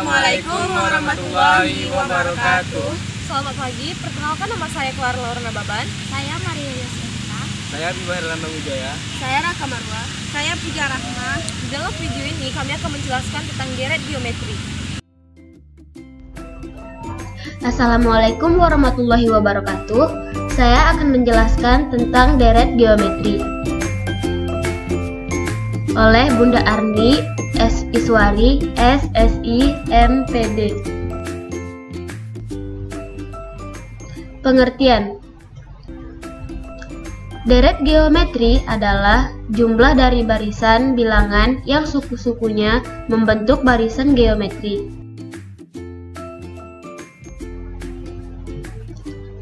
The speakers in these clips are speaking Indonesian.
Assalamualaikum warahmatullahi wabarakatuh. Selamat pagi, perkenalkan nama saya Clara Laurana Baban. Saya Maria Yosefita. Saya Bima Herlanda Wijaya. Saya Raka Marwa. Saya Puja Rahma. Dalam video ini kami akan menjelaskan tentang deret geometri. Assalamualaikum warahmatullahi wabarakatuh. Saya akan menjelaskan tentang deret geometri oleh Bunda Arni S. Iswari, SSI, MPD. Pengertian: deret geometri adalah jumlah dari barisan bilangan yang suku-sukunya membentuk barisan geometri.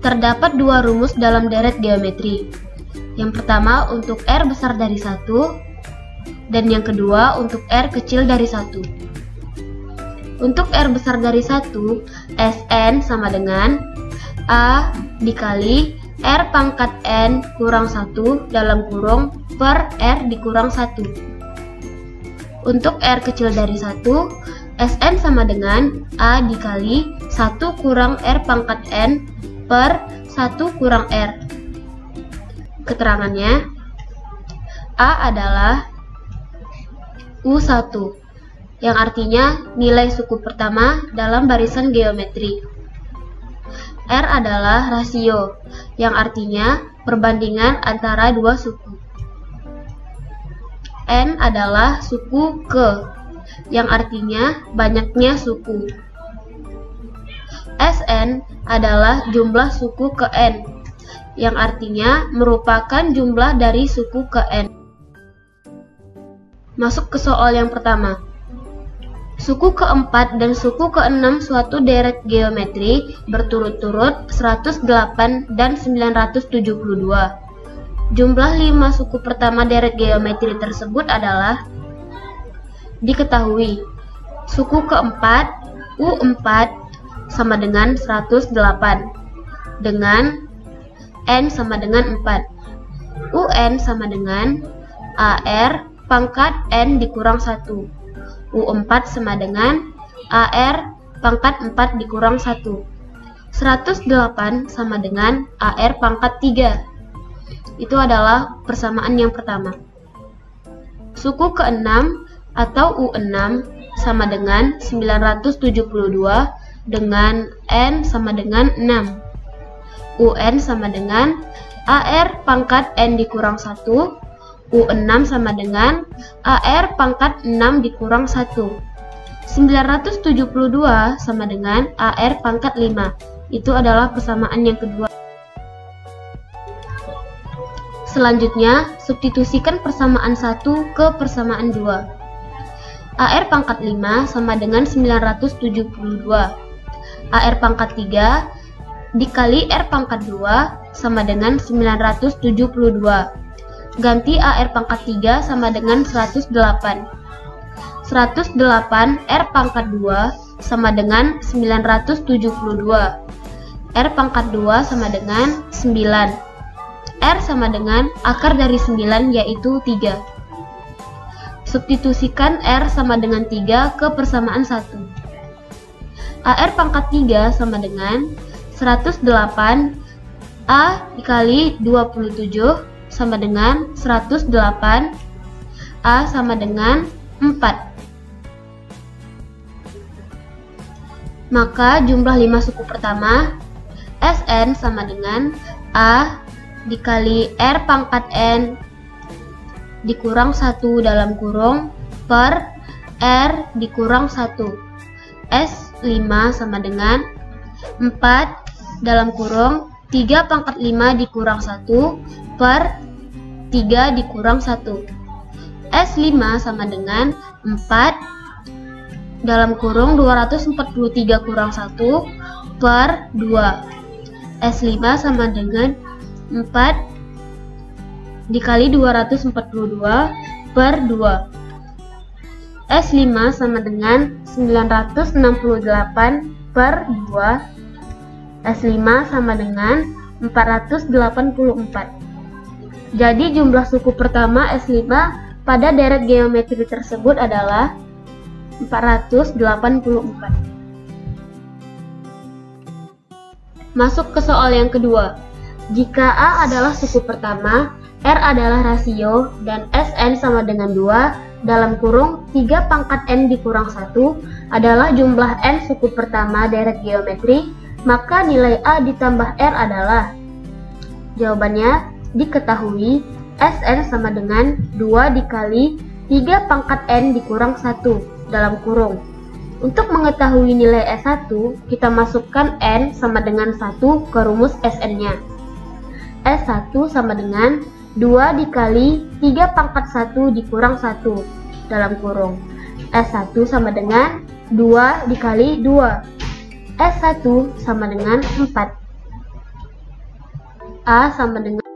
Terdapat dua rumus dalam deret geometri. Yang pertama untuk R besar dari 1, dan yang kedua untuk R kecil dari 1. Untuk R besar dari 1, Sn sama dengan A dikali R pangkat N kurang 1 dalam kurung per R dikurang 1. Untuk R kecil dari 1, Sn sama dengan A dikali 1 kurang R pangkat N per 1 kurang R. Keterangannya, A adalah U1, yang artinya nilai suku pertama dalam barisan geometri. R adalah rasio, yang artinya perbandingan antara dua suku. N adalah suku ke, yang artinya banyaknya suku. Sn adalah jumlah suku ke N, yang artinya merupakan jumlah dari suku ke N. Masuk ke soal yang pertama. Suku keempat dan suku keenam suatu deret geometri berturut-turut 108 dan 972. Jumlah 5 suku pertama deret geometri tersebut adalah: diketahui, suku keempat U4 sama dengan 108 dengan N sama dengan 4. UN sama dengan AR pangkat N dikurang 1. U4 sama dengan AR pangkat 4 dikurang 1. 108 sama dengan AR pangkat 3. Itu adalah persamaan yang pertama. Suku ke-6 atau U6 sama dengan 972 dengan N sama dengan 6. UN sama dengan AR pangkat N dikurang 1. U6 sama dengan AR pangkat 6 dikurang 1. 972 sama dengan AR pangkat 5. Itu adalah persamaan yang kedua. Selanjutnya, substitusikan persamaan 1 ke persamaan 2. AR pangkat 5 sama dengan 972. AR pangkat 3 dikali R pangkat 2 sama dengan 972. Ganti AR pangkat 3 sama dengan 108. 108 R pangkat 2 sama dengan 972. R pangkat 2 sama dengan 9. R sama dengan akar dari 9 yaitu 3. Substitusikan R sama dengan 3 ke persamaan 1. AR pangkat 3 sama dengan 108 A dikali 27 sama dengan 108. A sama dengan 4. Maka jumlah 5 suku pertama Sn sama dengan A dikali R pangkat N dikurang 1 dalam kurung per R dikurang 1. S5 sama dengan 4 dalam kurung 3 pangkat 5 dikurang 1 per 3 dikurang 1. S5 sama dengan 4 dalam kurung 243 kurang 1 per 2. S5 sama dengan 4 dikali 242 per 2. S5 sama dengan 968 per 2. S5 sama dengan 484. Jadi jumlah suku pertama S5 pada deret geometri tersebut adalah 484. Masuk ke soal yang kedua. Jika A adalah suku pertama, R adalah rasio, dan Sn sama dengan 2, dalam kurung 3 pangkat N dikurang 1 adalah jumlah N suku pertama deret geometri, maka nilai A ditambah R adalah. Jawabannya diketahui Sn sama dengan 2 dikali 3 pangkat N dikurang 1 dalam kurung. Untuk mengetahui nilai S1, kita masukkan N sama dengan 1 ke rumus Sn-nya. S1 sama dengan 2 dikali 3 pangkat 1 dikurang 1 dalam kurung. S1 sama dengan 2 dikali 2. S1 sama dengan 4. A sama dengan.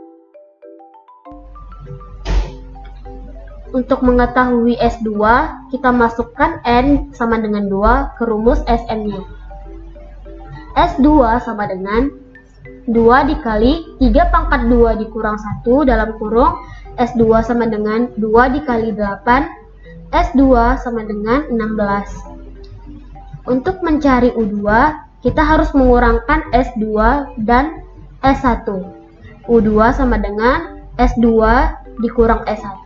Untuk mengetahui S2, kita masukkan N sama dengan 2 ke rumus Sn-nya. S2 sama dengan 2 dikali 3 pangkat 2 dikurang 1 dalam kurung. S2 sama dengan 2 dikali 8. S2 sama dengan 16. Untuk mencari U2, kita harus mengurangkan S2 dan S1. U2 sama dengan S2 dikurang S1.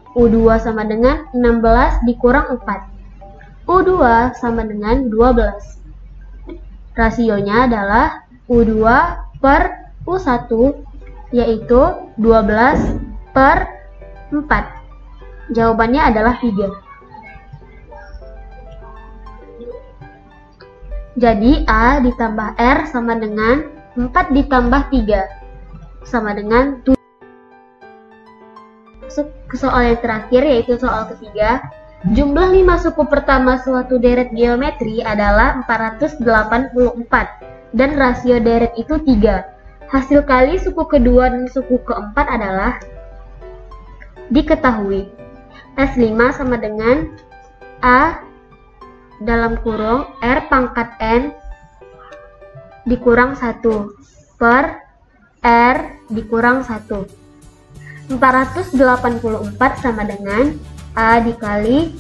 U2 sama dengan 16 dikurang 4. U2 sama dengan 12. Rasionya adalah U2 per U1, yaitu 12 per 4. Jawabannya adalah 3. Jadi A ditambah R sama dengan 4 ditambah 3 sama dengan 7. Masuk ke soal yang terakhir, yaitu soal ketiga. Jumlah 5 suku pertama suatu deret geometri adalah 484 dan rasio deret itu 3. Hasil kali suku kedua dan suku keempat adalah. Diketahui S5 sama dengan A dalam kurung R pangkat N dikurang 1 per R dikurang 1. 484 sama dengan A dikali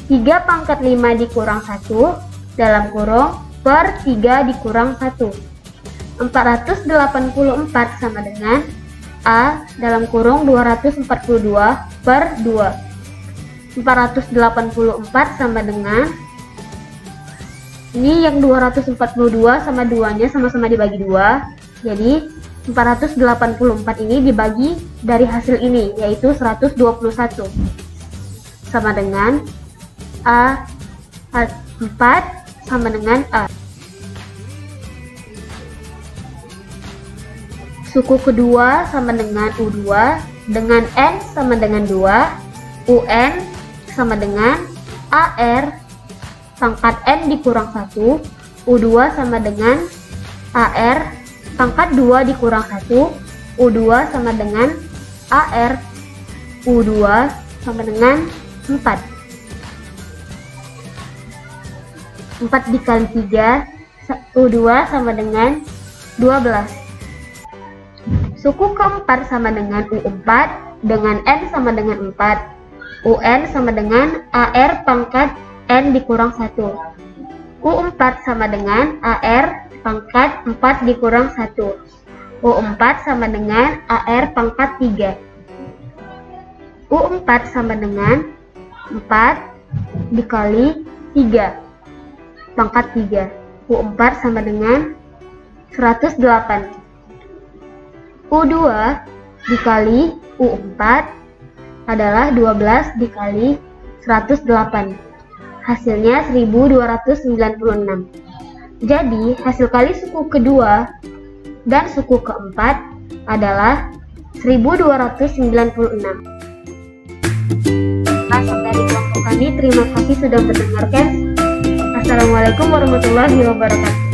3 pangkat 5 dikurang 1 dalam kurung per 3 dikurang 1. 484 sama dengan A dalam kurung 242 per 2. 484 sama dengan, ini yang 242 sama 2 nya sama-sama dibagi 2, jadi 484 ini dibagi dari hasil ini, yaitu 121, sama dengan A 4 sama dengan A. Suku kedua sama dengan U2, dengan N sama dengan 2, UN sama dengan AR pangkat N dikurang 1, U2 sama dengan AR pangkat 2 dikurang 1, U2 sama dengan AR, U2 sama dengan 4. 4 dikali 3, U2 sama dengan 12. Suku keempat sama dengan U4, dengan N sama dengan 4, UN sama dengan AR pangkat N dikurang 1. U4 sama dengan AR pangkat 4 dikurang 1. U4 sama dengan AR pangkat 3. U4 sama dengan 4 dikali 3 pangkat 3. U4 sama dengan 108. U2 dikali U4 adalah 12 dikali 108. Hasilnya 1296. Jadi, hasil kali suku kedua dan suku keempat adalah 1296. Dari kelompok kami, terima kasih sudah mendengarkan. Assalamualaikum warahmatullahi wabarakatuh.